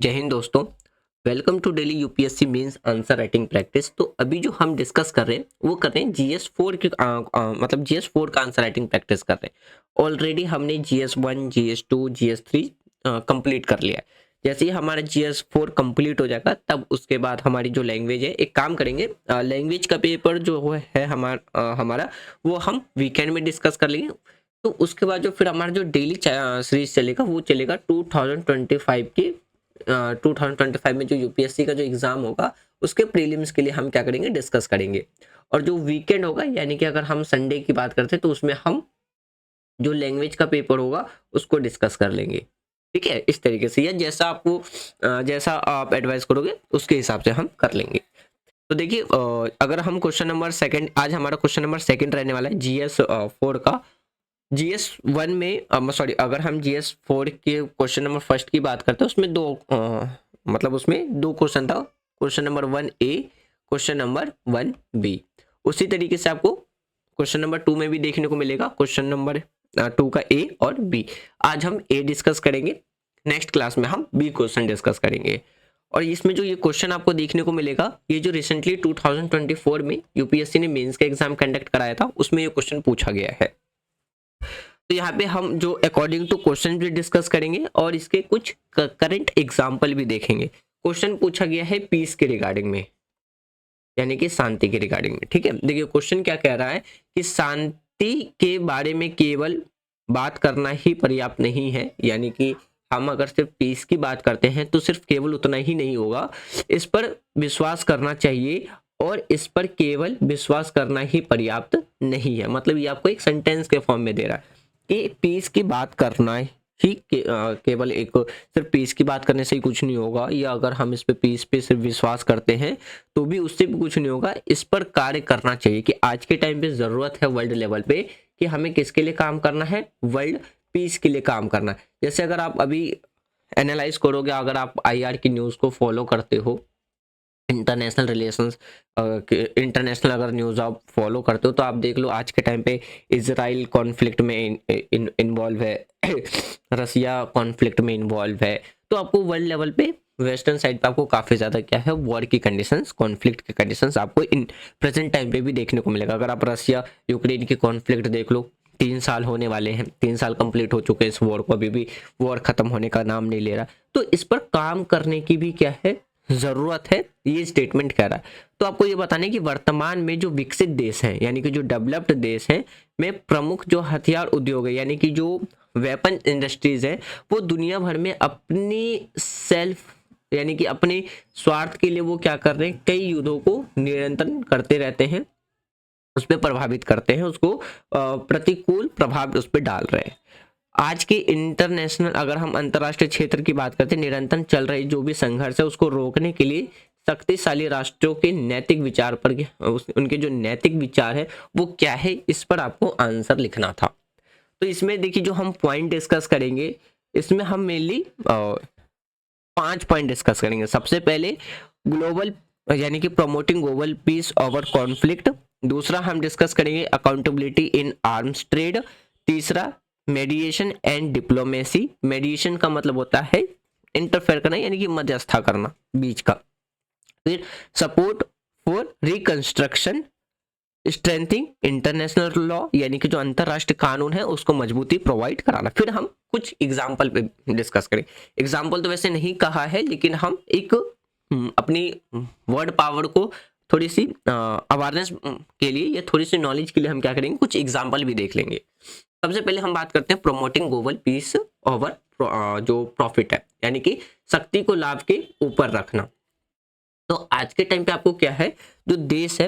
जय हिंद दोस्तों। Welcome to daily UPSC mains answer writing practice. तो अभी जो हम डिस्कस कर रहे हैं वो कर रहे हैं जीएस 4 की मतलब जीएस 4 का आंसर राइटिंग प्रैक्टिस कर रहे हैं। ऑलरेडी हमने जीएस 1 जीएस 2 जीएस 3 कंप्लीट कर लिया है। जैसे ही हमारा जीएस 4 कंप्लीट हो जाएगा तब उसके बाद हमारी जो लैंग्वेज है, एक काम करेंगे, लैंग्वेज का पेपर जो है हमारा वो हम वीकेंड में डिस्कस कर लेंगे। तो उसके बाद जो फिर हमारा जो डेली सीरीज चलेगा वो चलेगा 2025 की 2025 में जो यूपीएससी का जो एग्जाम होगा उसके प्रीलिम्स के लिए हम क्या करेंगे, डिस्कस करेंगे। और जो वीकेंड होगा यानी कि अगर हम संडे की बात करते हैं तो उसमें हम जो लैंग्वेज का पेपर होगा उसको डिस्कस कर लेंगे। ठीक है, इस तरीके से या जैसा आपको जैसा आप एडवाइस करोगे उसके हिसाब से हम कर लेंगे। तो देखिए, अगर हम क्वेश्चन नंबर सेकंड, आज हमारा क्वेश्चन नंबर सेकंड रहने वाला है जीएस 4 का। जीएस 1 में सॉरी, अगर हम जीएस 4 के क्वेश्चन नंबर फर्स्ट की बात करते हैं उसमें मतलब उसमें दो क्वेश्चन था। Question number 1A, question number 1B। उसी तरीके से आपको क्वेश्चन नंबर 2 में भी देखने को मिलेगा, क्वेश्चन नंबर 2 का A और B। आज हम A डिस्कस करेंगे, नेक्स्ट क्लास में हम B क्वेश्चन डिस्कस करेंगे। और इसमें जो ये क्वेश्चन आपको देखने को मिलेगा, ये जो रिसेंटली 2024 में यूपीएससी ने मेंस का एग्जाम कंडक्ट कराया था उसमें ये क्वेश्चन पूछा गया है। तो यहाँ पे हम जो अकॉर्डिंग टू क्वेश्चन भी डिस्कस करेंगे और इसके कुछ करंट एग्जाम्पल भी देखेंगे। क्वेश्चन पूछा गया है पीस के रिगार्डिंग में, यानी कि शांति के रिगार्डिंग में। ठीक है, देखिए क्वेश्चन क्या कह रहा है कि शांति के बारे में केवल बात करना ही पर्याप्त नहीं है, यानी कि हम अगर सिर्फ पीस की बात करते हैं तो सिर्फ केवल उतना ही नहीं होगा, इस पर विश्वास करना चाहिए और इस पर केवल विश्वास करना ही पर्याप्त नहीं है। मतलब ये आपको एक सेंटेंस के फॉर्म में दे रहा है कि पीस की बात करना ही केवल एक सिर्फ पीस की बात करने से ही कुछ नहीं होगा, या अगर हम इस पे पीस पे सिर्फ विश्वास करते हैं तो भी उससे भी कुछ नहीं होगा। इस पर कार्य करना चाहिए कि आज के टाइम पे ज़रूरत है वर्ल्ड लेवल पे कि हमें किसके लिए काम करना है, वर्ल्ड पीस के लिए काम करना है। जैसे अगर आप अभी एनालाइज करोगे, अगर आप आईआर की न्यूज़ को फॉलो करते हो, इंटरनेशनल रिलेशंस, इंटरनेशनल अगर न्यूज़ आप फॉलो करते हो तो आप देख लो आज के टाइम पे इजराइल कॉन्फ्लिक्ट में इन्वॉल्व है, रसिया कॉन्फ्लिक्ट में इन्वॉल्व है। तो आपको वर्ल्ड लेवल पे वेस्टर्न साइड पे आपको काफ़ी ज़्यादा क्या है, वॉर की कंडीशंस, कॉन्फ्लिक्ट की कंडीशंस आपको इन प्रेजेंट टाइम पे भी देखने को मिलेगा। अगर आप रसिया यूक्रेन की कॉन्फ्लिक्ट देख लो, 3 साल होने वाले हैं, 3 साल कंप्लीट हो चुके हैं इस वॉर को, अभी भी वॉर खत्म होने का नाम नहीं ले रहा। तो इस पर काम करने की भी क्या है, ज़रूरत है, ये स्टेटमेंट कह रहा है। तो आपको ये बताने कि वर्तमान में जो विकसित देश हैं यानी कि जो डेवलप्ड देश हैं में प्रमुख जो हथियार उद्योग है यानी कि जो वेपन इंडस्ट्रीज है वो दुनिया भर में अपनी सेल्फ यानी कि अपने स्वार्थ के लिए वो क्या कर रहे हैं, कई युद्धों को निरंतर करते रहते हैं, उस पर प्रभावित करते हैं, उसको प्रतिकूल प्रभाव उस पर डाल रहे हैं। आज के इंटरनेशनल, अगर हम अंतर्राष्ट्रीय क्षेत्र की बात करते हैं, निरंतर चल रही जो भी संघर्ष है उसको रोकने के लिए शक्तिशाली राष्ट्रों के नैतिक विचार पर उनके जो नैतिक विचार है वो क्या है, इस पर आपको आंसर लिखना था। तो इसमें देखिए जो हम पॉइंट डिस्कस करेंगे, इसमें हम मेनली 5 पॉइंट डिस्कस करेंगे। सबसे पहले ग्लोबल यानी कि promoting global peace over conflict. दूसरा हम डिस्कस करेंगे अकाउंटेबिलिटी इन आर्म्स ट्रेड। तीसरा मेडिएशन एंड डिप्लोमेसी। मेडिएशन का मतलब होता है इंटरफेयर करना यानी कि मध्यस्थता करना बीच का। फिर support for reconstruction, strengthening international law यानी कि जो अंतरराष्ट्रीय कानून है उसको मजबूती प्रोवाइड कराना। फिर हम कुछ एग्जाम्पल पे डिस्कस करें। एग्जाम्पल तो वैसे नहीं कहा है लेकिन हम एक अपनी वर्ड पावर को थोड़ी सी अवेयरनेस के लिए या थोड़ी सी नॉलेज के लिए हम क्या करेंगे, कुछ एग्जाम्पल भी देख लेंगे। सबसे पहले हम बात करते हैं प्रोमोटिंग ग्लोबल पीस ओवर जो प्रॉफिट है यानी कि शक्ति को लाभ के ऊपर रखना। तो आज के टाइम पे आपको क्या है, जो देश है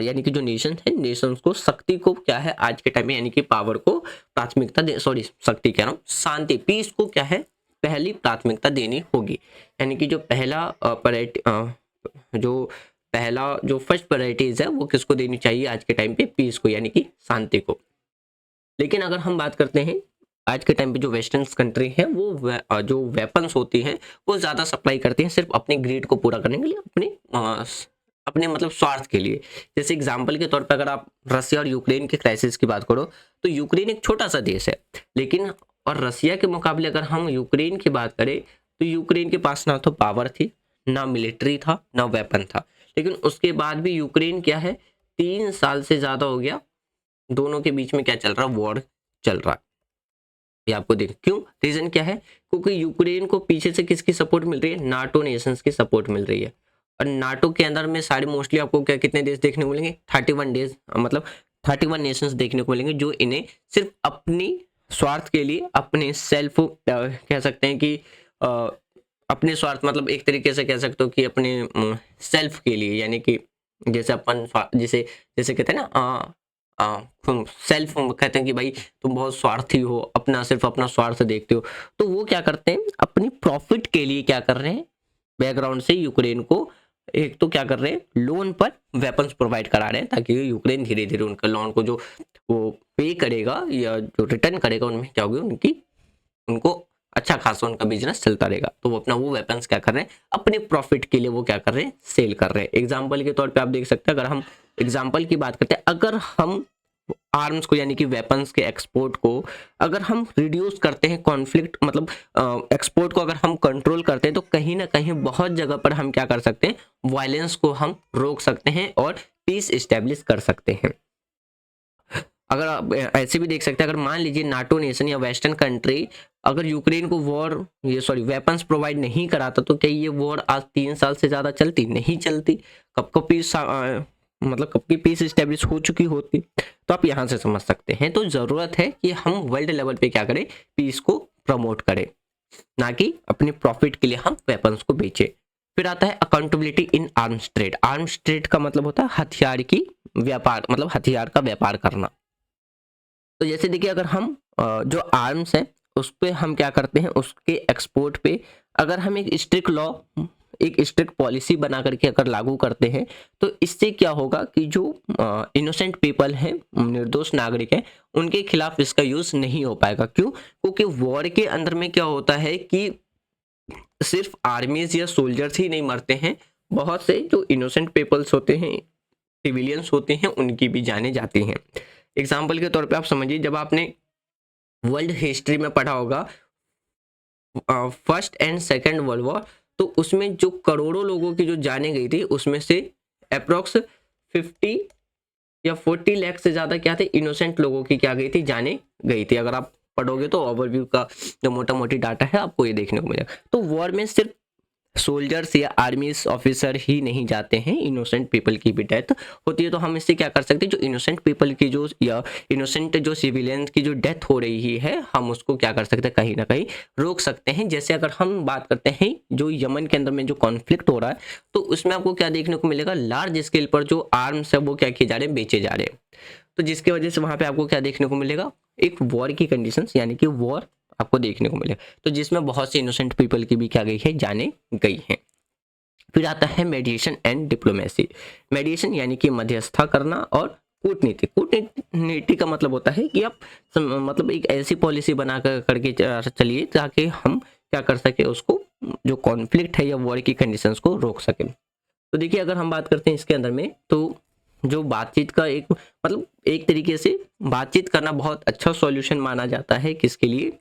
यानी कि जो नेशन है, नेशन को शक्ति को क्या है आज के टाइम में यानी कि पावर को प्राथमिकता दे, सॉरी शक्ति कह रहा हूँ, शांति पीस को क्या है पहली प्राथमिकता देनी होगी। यानी कि जो जो फर्स्ट प्रायोरिटीज है वो किसको देनी चाहिए आज के टाइम पे, पीस को यानी कि शांति को। लेकिन अगर हम बात करते हैं आज के टाइम पे जो वेस्टर्न कंट्री है वो जो वेपन्स होती हैं वो ज़्यादा सप्लाई करती हैं सिर्फ अपने ग्रीड को पूरा करने के लिए, अपने मतलब स्वार्थ के लिए। जैसे एग्जांपल के तौर पर अगर आप रसिया और यूक्रेन के क्राइसिस की बात करो तो यूक्रेन एक छोटा सा देश है, लेकिन और रसिया के मुकाबले अगर हम यूक्रेन की बात करें तो यूक्रेन के पास ना तो पावर थी, ना मिलिट्री था, ना वेपन था, लेकिन उसके बाद भी यूक्रेन क्या है, 3 साल से ज़्यादा हो गया दोनों के बीच में क्या चल रहा, वॉर चल रहा है। ये आपको देख क्यों, रीजन क्या है, क्योंकि यूक्रेन को पीछे से किसकी सपोर्ट मिल रही है, नाटो नेशंस की सपोर्ट मिल रही है। और नाटो के अंदर में सारे मोस्टली आपको क्या कितने देश देखने को मिलेंगे, 31 डेज, मतलब 31 नेशंस देखने को मिलेंगे, जो इन्हें सिर्फ अपनी स्वार्थ के लिए, अपने सेल्फ कह सकते हैं कि अ, अपने स्वार्थ, मतलब एक तरीके से कह सकते हो कि अपने सेल्फ के लिए, यानी कि जैसे अपन जैसे जैसे कहते हैं ना, सेल्फ कहते हैं कि भाई तुम बहुत स्वार्थी हो, अपना सिर्फ अपना स्वार्थ देखते हो, तो वो क्या करते हैं, अपनी प्रॉफिट के लिए क्या कर रहे हैं, बैकग्राउंड से यूक्रेन को एक तो क्या कर रहे हैं, लोन पर वेपन्स प्रोवाइड करा रहे हैं, ताकि यूक्रेन धीरे धीरे उनका लोन को जो वो पे करेगा या जो रिटर्न करेगा, उनमें क्या होगी, उनकी उनको अच्छा खासा उनका बिजनेस चलता रहेगा। तो वो अपना वो वेपन्स क्या कर रहे हैं, अपने प्रॉफिट के लिए वो क्या कर रहे हैं, सेल कर रहे हैं। एग्जाम्पल के तौर पे आप देख सकते हैं, अगर हम एग्जाम्पल की बात करते हैं, अगर हम आर्म्स को यानी कि वेपन्स के एक्सपोर्ट को अगर हम रिड्यूस करते हैं, कॉन्फ्लिक्ट मतलब एक्सपोर्ट को अगर हम कंट्रोल करते हैं, तो कहीं ना कहीं बहुत जगह पर हम क्या कर सकते हैं, वायलेंस को हम रोक सकते हैं और पीस इस्टेब्लिश कर सकते हैं। अगर आप ऐसे भी देख सकते हैं, अगर मान लीजिए नाटो नेशन या वेस्टर्न कंट्री अगर यूक्रेन को वेपन्स प्रोवाइड नहीं कराता, तो क्या ये वॉर आज 3 साल से ज़्यादा चलती, नहीं चलती। कब को पीस मतलब कब की पीस इस्टेब्लिश हो चुकी होती। तो आप यहाँ से समझ सकते हैं, तो ज़रूरत है कि हम वर्ल्ड लेवल पे क्या करें, पीस को प्रमोट करें, ना कि अपने प्रॉफिट के लिए हम वेपन्स को बेचें। फिर आता है accountability in arms trade. Arms trade का मतलब होता है हथियार की व्यापार, मतलब हथियार का व्यापार करना। तो जैसे देखिए, अगर हम जो आर्म्स है उस पे हम क्या करते हैं, उसके एक्सपोर्ट पे अगर हम एक स्ट्रिक्ट लॉ, एक स्ट्रिक्ट पॉलिसी बना करके अगर लागू करते हैं, तो इससे क्या होगा कि जो इनोसेंट पीपल हैं, निर्दोष नागरिक हैं, उनके खिलाफ इसका यूज नहीं हो पाएगा। क्यों, क्योंकि वॉर के अंदर में क्या होता है कि सिर्फ आर्मीज या सोल्जर्स ही नहीं मरते हैं, बहुत से जो इनोसेंट पीपल्स होते हैं, सिविलियंस होते हैं, उनकी भी जाने जाती हैं। एग्जाम्पल के तौर पे आप समझिए, जब आपने वर्ल्ड हिस्ट्री में पढ़ा होगा first and second world war, तो उसमें जो करोड़ों लोगों की जो जाने गई थी, उसमें से अप्रोक्स 50 या 40 लाख से ज़्यादा क्या थे, इनोसेंट लोगों की क्या गई थी, जाने गई थी। अगर आप पढ़ोगे तो ओवरव्यू का जो मोटा मोटी डाटा है आपको ये देखने को मिलेगा। तो वॉर में सिर्फ सोल्जर्स या आर्मी ऑफिसर ही नहीं जाते हैं, इनोसेंट पीपल की भी डेथ होती है। तो हम इससे क्या कर सकते हैं, जो इनोसेंट पीपल की जो या इनोसेंट जो सिविलियंस की जो डेथ हो रही है, हम उसको क्या कर सकते हैं, कहीं ना कहीं रोक सकते हैं। जैसे अगर हम बात करते हैं जो यमन के अंदर में जो कॉन्फ्लिक्ट हो रहा है, तो उसमें आपको क्या देखने को मिलेगा, लार्ज स्केल पर जो आर्म्स है वो क्या किए जा रहे हैं, बेचे जा रहे हैं। तो जिसकी वजह से वहां पे आपको क्या देखने को मिलेगा, एक वॉर की कंडीशंस, यानी कि वॉर आपको देखने को मिलेगा, तो जिसमें बहुत से इनोसेंट पीपल की भी क्या गई है, जाने गई हैं। फिर आता है मेडिएशन एंड डिप्लोमेसी। मेडिएशन यानी कि मध्यस्थता करना, और कूटनीति। कूटनीति का मतलब होता है कि आप मतलब एक ऐसी पॉलिसी बना कर करके चलिए ताकि हम क्या कर सके, उसको जो कॉन्फ्लिक्ट है या वॉर की कंडीशंस को रोक सके। तो देखिए, अगर हम बात करते हैं इसके अंदर में, तो जो बातचीत का एक मतलब एक तरीके से बातचीत करना बहुत अच्छा सॉल्यूशन माना जाता है, किसके लिए,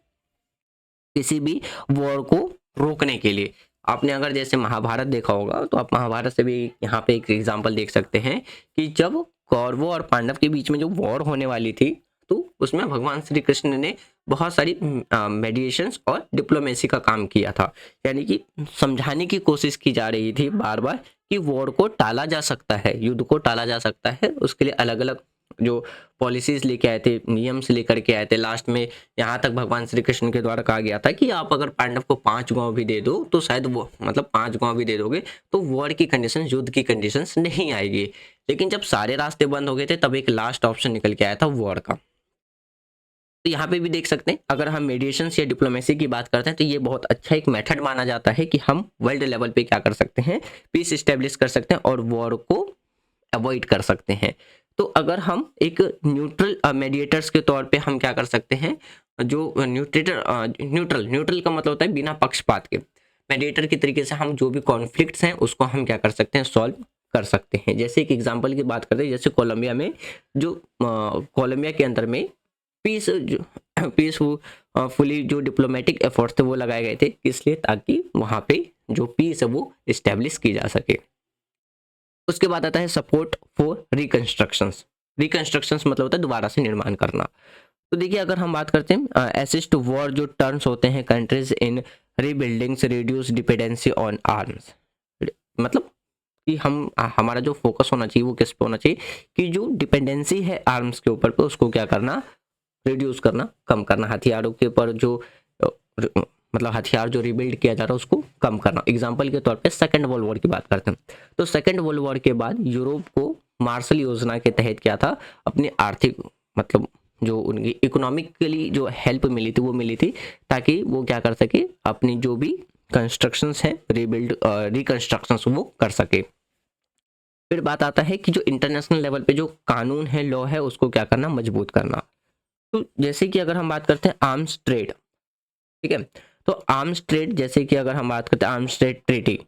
किसी भी वॉर को रोकने के लिए। आपने अगर जैसे महाभारत देखा होगा, तो आप महाभारत से भी यहाँ पे एक एग्जांपल देख सकते हैं कि जब कौरवों और पांडव के बीच में जो वॉर होने वाली थी, तो उसमें भगवान श्री कृष्ण ने बहुत सारी मेडिएशंस और डिप्लोमेसी का काम किया था। यानी कि समझाने की कोशिश की जा रही थी बार बार कि वॉर को टाला जा सकता है, युद्ध को टाला जा सकता है। उसके लिए अलग अलग जो पॉलिसीज लेके आए थे, नियम्स लेकर के आए थे। लास्ट में यहाँ तक भगवान श्री कृष्ण के द्वारा कहा गया था कि आप अगर पांडव को 5 गांव भी दे दो, तो शायद वो मतलब 5 गांव भी दे दोगे तो वॉर की कंडीशन, युद्ध की कंडीशंस नहीं आएगी। लेकिन जब सारे रास्ते बंद हो गए थे, तब एक लास्ट ऑप्शन निकल के आया था वॉर का। तो यहाँ पे भी देख सकते हैं, अगर हम मेडिएशन या डिप्लोमेसी की बात करते हैं, तो ये बहुत अच्छा एक मेथड माना जाता है कि हम वर्ल्ड लेवल पे क्या कर सकते हैं, पीस इस्टेब्लिश कर सकते हैं और वॉर को अवॉइड कर सकते हैं। तो अगर हम एक न्यूट्रल मेडिएटर्स के तौर पे हम क्या कर सकते हैं, जो न्यूट्रल का मतलब होता है बिना पक्षपात के। मेडिएटर के तरीके से हम जो भी कॉन्फ्लिक्ट्स हैं उसको हम क्या कर सकते हैं, सॉल्व कर सकते हैं। जैसे एक एग्जांपल की बात करते हैं, जैसे कोलंबिया में जो कोलंबिया के अंदर में पीस फुली जो डिप्लोमेटिक एफर्ट्स थे वो लगाए गए थे, इसलिए ताकि वहाँ पे जो पीस है वो इस्टेब्लिश की जा सके। उसके बाद आता है सपोर्ट फॉर रिकंस्ट्रक्शंस। रिकंस्ट्रक्शंस मतलब होता है दोबारा से निर्माण करना। तो देखिए अगर हम बात करते हैं असिस्ट वॉर जो टर्म्स होते हैं countries in rebuildings reduce dependency on arms, मतलब कि हमारा जो फोकस होना चाहिए वो किस पे होना चाहिए कि जो डिपेंडेंसी है आर्म्स के ऊपर पे उसको क्या करना, रिड्यूस करना, कम करना। हथियारों के ऊपर जो अ, मतलब हथियार जो रिबिल्ड किया जा रहा है उसको कम करना। एग्जाम्पल के तौर पे सेकेंड वर्ल्ड वॉर की बात करते हैं तो सेकेंड वर्ल्ड वॉर के बाद यूरोप को मार्शल योजना के तहत क्या था, अपनी आर्थिक मतलब जो उनकी इकोनॉमिकली जो हेल्प मिली थी वो मिली थी ताकि वो क्या कर सके, अपनी जो भी कंस्ट्रक्शंस है रिबिल्ड रिकंस्ट्रक्शंस वो कर सके। फिर बात आता है कि जो इंटरनेशनल लेवल पे जो कानून है, लॉ है, उसको क्या करना, मजबूत करना। तो जैसे कि अगर हम बात करते हैं आर्म्स ट्रेड, ठीक है, तो आर्म्स ट्रेड जैसे कि अगर हम बात करते हैं आर्म्स ट्रेड ट्रीटी,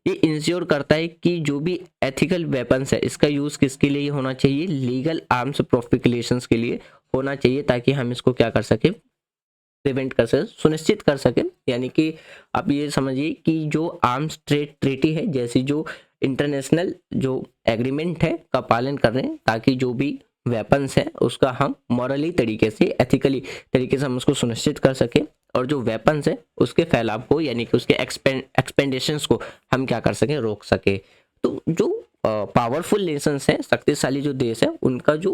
ये इंश्योर करता है कि जो भी एथिकल वेपन्स है इसका यूज़ किसके लिए होना चाहिए, लीगल आर्म्स प्रोफिकुलेशंस के लिए होना चाहिए ताकि हम इसको क्या कर सके, प्रिवेंट कर सके, सुनिश्चित कर सके। यानी कि आप ये समझिए कि जो आर्म्स ट्रेड ट्रीटी है जैसी जो इंटरनेशनल जो एग्रीमेंट है का पालन कर रहे हैं ताकि जो भी वेपन्स है उसका हम मॉरली तरीके से, एथिकली तरीके से हम उसको सुनिश्चित कर सके और जो वेपन्स है उसके फैलाव को यानी कि उसके एक्सपेंडेशंस को हम क्या कर सके, रोक सके। तो जो पावरफुल नेशंस है, शक्तिशाली जो देश है, उनका जो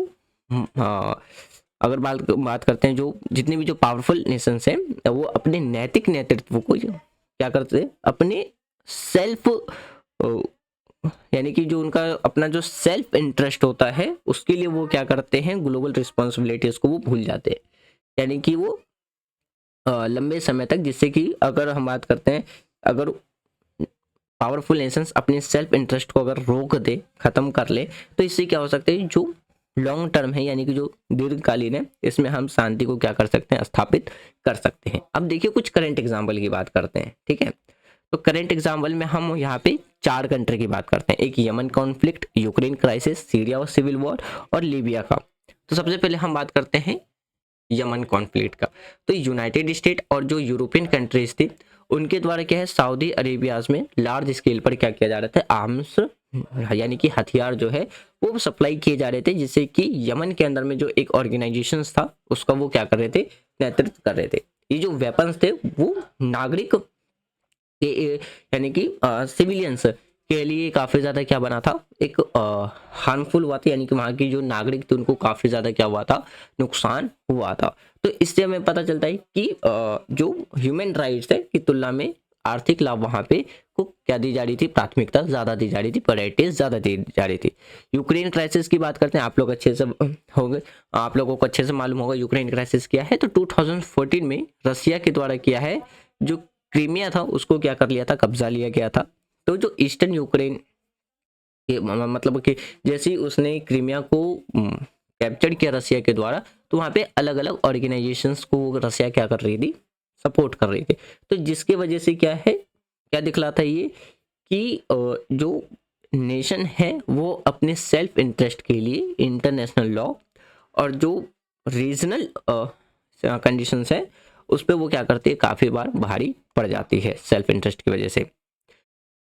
अगर बात करते हैं जो जितने भी जो पावरफुल नेशंस हैं वो अपने नैतिक नेतृत्व को क्या करते हैं, अपने सेल्फ यानी कि जो उनका अपना जो सेल्फ इंटरेस्ट होता है उसके लिए वो क्या करते हैं, ग्लोबल रिस्पॉन्सिबिलिटीज को वो भूल जाते हैं। यानी कि वो लंबे समय तक, जिससे कि अगर हम बात करते हैं अगर पावरफुल नेशंस अपने सेल्फ इंटरेस्ट को अगर रोक दे, खत्म कर ले, तो इससे क्या हो सकता है, जो लॉन्ग टर्म है यानी कि जो दीर्घकालीन है, इसमें हम शांति को क्या कर सकते हैं, स्थापित कर सकते हैं। अब देखिए कुछ करंट एग्जाम्पल की बात करते हैं, ठीक है। तो करंट एग्जाम्पल में हम यहाँ पे 4 कंट्री की बात करते हैं, एक Yemen conflict, Ukraine crisis, Syria और सिविल वॉर और लीबिया का। तो सबसे पहले हम बात करते हैं यमन कॉन्फ्लिक्ट का। तो यूनाइटेड स्टेट और जो यूरोपियन कंट्रीज थी उनके द्वारा क्या है, सऊदी अरेबियाज में लार्ज स्केल पर क्या किया जा रहा था, आर्म्स यानी कि हथियार जो है वो सप्लाई किए जा रहे थे, जिससे कि यमन के अंदर में जो एक ऑर्गेनाइजेशन था उसका वो क्या कर रहे थे, नेतृत्व कर रहे थे। ये जो वेपन्स थे वो नागरिक यानी कि सिविलियंस के लिए काफ़ी ज़्यादा क्या बना था, एक हार्मफुल हुआ था, यानी कि वहाँ की जो नागरिक थे उनको काफ़ी ज़्यादा क्या हुआ था, नुकसान हुआ था। तो इससे हमें पता चलता है कि जो ह्यूमन राइट्स है की तुलना में आर्थिक लाभ वहाँ पे को क्या दी जा रही थी, प्राथमिकता ज़्यादा दी जा रही थी, प्रायोरिटीज ज़्यादा दी जा रही थी। यूक्रेन क्राइसिस की बात करते हैं, आप लोग अच्छे से होंगे, आप लोगों को अच्छे से मालूम होगा यूक्रेन क्राइसिस क्या है। तो 2014 में रसिया के द्वारा किया है, जो क्रीमिया था उसको क्या कर लिया था, कब्जा लिया गया था। तो जो ईस्टर्न यूक्रेन के मतलब कि जैसे ही उसने क्रीमिया को कैप्चर किया रसिया के द्वारा, तो वहाँ पे अलग अलग ऑर्गेनाइजेशंस को रसिया क्या कर रही थी, सपोर्ट कर रही थी। तो जिसके वजह से क्या है, क्या दिखलाता है ये कि जो नेशन है वो अपने सेल्फ इंटरेस्ट के लिए इंटरनेशनल लॉ और जो रीजनल कंडीशंस है उस पर वो क्या करती है, काफ़ी बार भारी पड़ जाती है सेल्फ इंटरेस्ट की वजह से।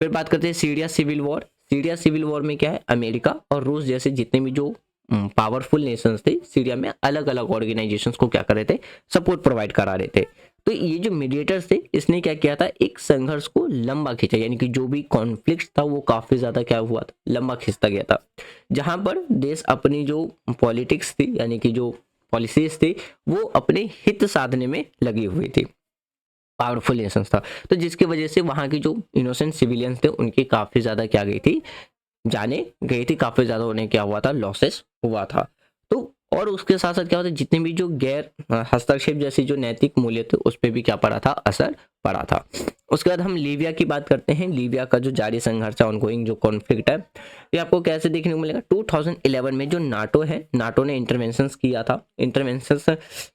फिर बात करते हैं Syria civil war. Syria civil war में क्या है, अमेरिका और रूस जैसे जितने भी जो पावरफुल नेशंस थे सीरिया में अलग अलग ऑर्गेनाइजेशंस को क्या कर रहे थे, सपोर्ट प्रोवाइड करा रहे थे। तो ये जो मीडिएटर्स थे इसने क्या किया था, एक संघर्ष को लंबा खींचा, यानी कि जो भी कॉन्फ्लिक्ट था वो काफी ज्यादा क्या हुआ था, लंबा खींचता गया था। जहां पर देश अपनी जो पॉलिटिक्स थी यानी कि जो पॉलिसीज थी वो अपने हित साधने में लगी हुई थी, पावरफुल नेशंस था। तो जिसकी वजह से वहाँ की जो इनोसेंट सिविलियंस थे उनकी काफ़ी ज़्यादा क्या गई थी, जाने गई थी, काफ़ी ज़्यादा उन्हें क्या हुआ था, लॉसेस हुआ था। तो और उसके साथ साथ क्या होता है, जितने भी जो गैर हस्तक्षेप जैसे जो नैतिक मूल्य थे उस पर भी क्या पड़ा था, असर पड़ा था। उसके बाद हम लीबिया की बात करते हैं। लीबिया का जो जारी संघर्ष है, ऑनगोइंग जो कॉन्फ्लिक्ट है, ये आपको कैसे देखने को मिलेगा, 2011 में जो नाटो है, नाटो ने इंटरवेंशंस किया था। इंटरवेंशंस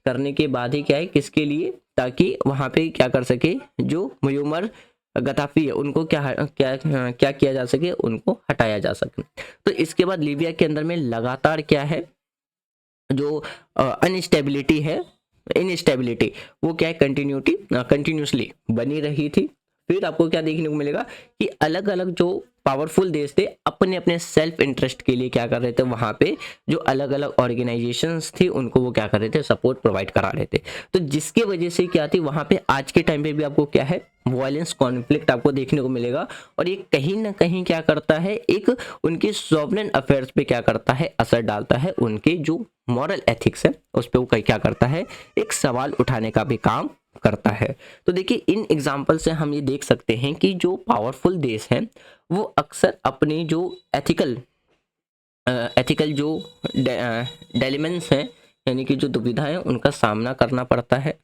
करने के बाद ही क्या है, किसके लिए, ताकि वहाँ पे क्या कर सके, जो मुयम्मर गद्दाफी है उनको क्या किया जा सके, उनको हटाया जा सके। तो इसके बाद लीबिया के अंदर में लगातार क्या है, जो अनस्टेबिलिटी है, इनस्टेबिलिटी वो क्या है, कंटिन्यूटी कंटिन्यूसली बनी रही थी। फिर आपको क्या देखने को मिलेगा कि अलग अलग जो पावरफुल देश थे अपने अपने सेल्फ इंटरेस्ट के लिए क्या कर रहे थे, वहां पे जो अलग अलग ऑर्गेनाइजेशंस थी उनको वो क्या कर रहे थे, सपोर्ट प्रोवाइड करा रहे थे। तो जिसके वजह से क्या थी, वहां पे आज के टाइम पे भी आपको क्या है, वायलेंस कॉन्फ्लिक्ट आपको देखने को मिलेगा। और ये कहीं ना कहीं क्या करता है, एक उनके सॉवरेन अफेयर्स पे क्या करता है, असर डालता है। उनके जो मॉरल एथिक्स है उस पर वो क्या करता है, एक सवाल उठाने का भी काम करता है। तो देखिए इन एग्जाम्पल से हम ये देख सकते हैं कि जो पावरफुल देश हैं वो अक्सर अपने जो एथिकल एथिकल जो डेलिमेंट्स हैं, यानी कि जो दुविधा है उनका सामना करना पड़ता है।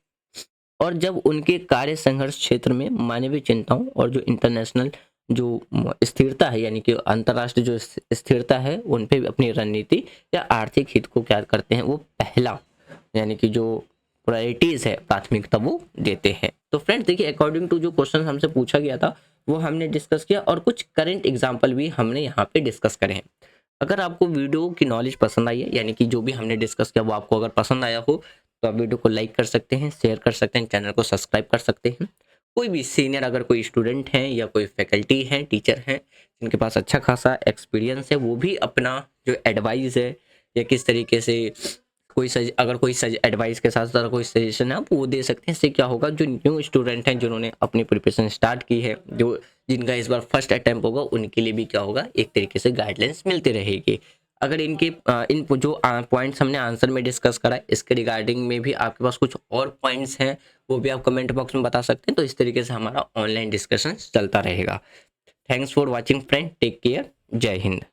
और जब उनके कार्य संघर्ष क्षेत्र में मानवीय चिंताओं और जो इंटरनेशनल जो स्थिरता है, यानी कि अंतर्राष्ट्रीय जो स्थिरता है, उन पे भी अपनी रणनीति या आर्थिक हित को क्या करते हैं, वो पहला यानी कि जो प्रायोरिटीज है, प्राथमिकता वो देते हैं। तो फ्रेंड्स देखिए अकॉर्डिंग टू जो क्वेश्चन हमसे पूछा गया था वो हमने डिस्कस किया और कुछ करंट एग्जाम्पल भी हमने यहाँ पे डिस्कस करे हैं। अगर आपको वीडियो की नॉलेज पसंद आई है, यानी कि जो भी हमने डिस्कस किया वो आपको अगर पसंद आया हो, तो आप वीडियो को लाइक कर सकते हैं, शेयर कर सकते हैं, चैनल को सब्सक्राइब कर सकते हैं। कोई भी सीनियर अगर कोई स्टूडेंट हैं या कोई फैकल्टी हैं, टीचर हैं जिनके पास अच्छा खासा एक्सपीरियंस है, वो भी अपना जो एडवाइस है या किस तरीके से कोई अगर कोई एडवाइस के साथ साथ कोई सजेशन है आप वो दे सकते हैं। इससे क्या होगा, जो न्यू स्टूडेंट हैं जिन्होंने अपनी प्रिपरेशन स्टार्ट की है, जो जिनका इस बार फर्स्ट अटेम्प्ट होगा, उनके लिए भी क्या होगा, एक तरीके से गाइडलाइंस मिलती रहेगी। अगर इनके इन जो पॉइंट्स हमने आंसर में डिस्कस करा है, इसके रिगार्डिंग में भी आपके पास कुछ और पॉइंट्स हैं, वो भी आप कमेंट बॉक्स में बता सकते हैं। तो इस तरीके से हमारा ऑनलाइन डिस्कशन चलता रहेगा। Thanks for watching friend, take care, जय हिंद।